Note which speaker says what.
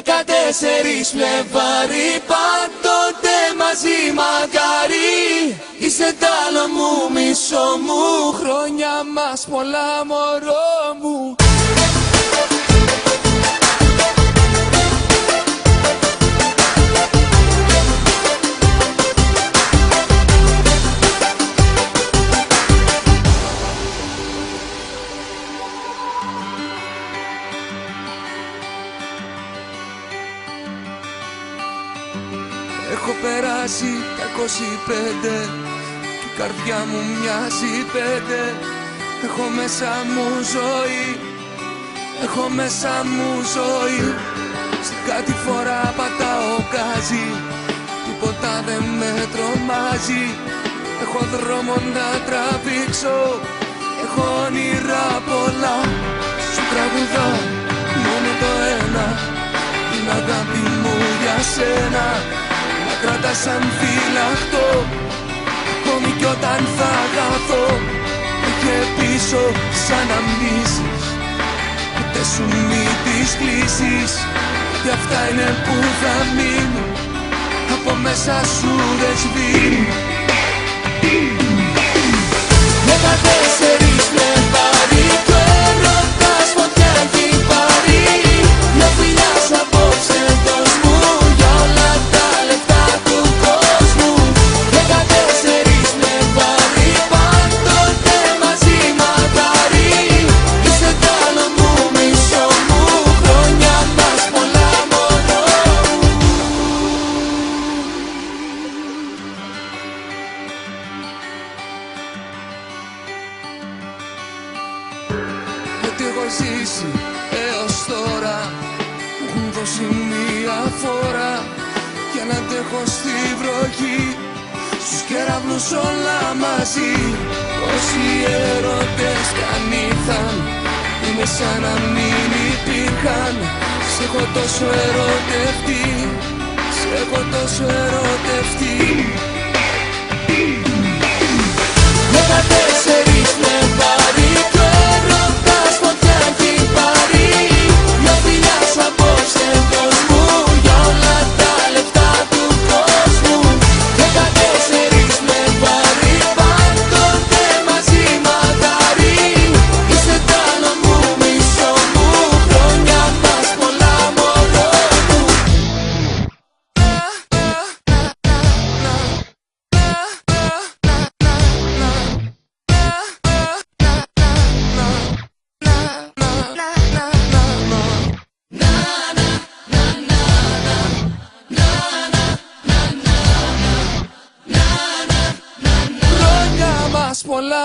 Speaker 1: 14 Φλεβάρι, πάντοτε μαζί μακάρι. Είσαι τ' άλλο μου, μισό μου, χρόνια μας πολλά μωρό μου. Έχω περάσει τα 25 και η καρδιά μου μοιάζει 5. Έχω μέσα μου ζωή, έχω μέσα μου ζωή. Σε κάτι φορά πατάω γκάζι, τίποτα δεν με τρομάζει. Έχω δρόμο να τραβήξω, έχω όνειρα πολλά. Σου τραγουδάω μόνο το ένα, την αγάπη μου για σένα. Να κρατάς σαν φυλαχτό, ακόμη κι όταν θα χαθώ. Και πίσω σαν να μνήσεις, ούτε σου μη τις κλείσεις. Και αυτά είναι που θα μείνουν, από μέσα σου δεν σβήνουν. 14 Φλεβάρι, το έρωτας φωτιά έχει πάρει. Μια φιλιά σου απόψε δώσ' μου, για όλα τα λεφτά του κόσμου. 14 Φλεβάρι, πάντοτε μαζί μακάρι. Είσαι τ' άλλο μου, μισό μου, χρόνια μας πολλά μωρό μου. Ό,τι έχω ζήσει έως τώρα μου έχουν δώσει μία φορά για να αντέχω στη βροχή, στους κεραυνούς όλα μαζί. Όσοι έρωτες καν ήρθαν, είναι σαν να μην υπήρχαν. Σ' έχω τόσο ερωτευτεί, σ' έχω τόσο ερωτευτεί. 14 Φλεβάρι, το έρωτας φωτιά έχει πάρει. Μια φιλιά σου απόψε δώσ' μου, για όλα τα λεφτά του κόσμου. 14 Φλεβάρι, πάντοτε μαζί μακάρι. Είσαι τ' άλλο μου, μισό μου, χρόνια μας πολλά μωρό μου. Χρόνια μας πολλά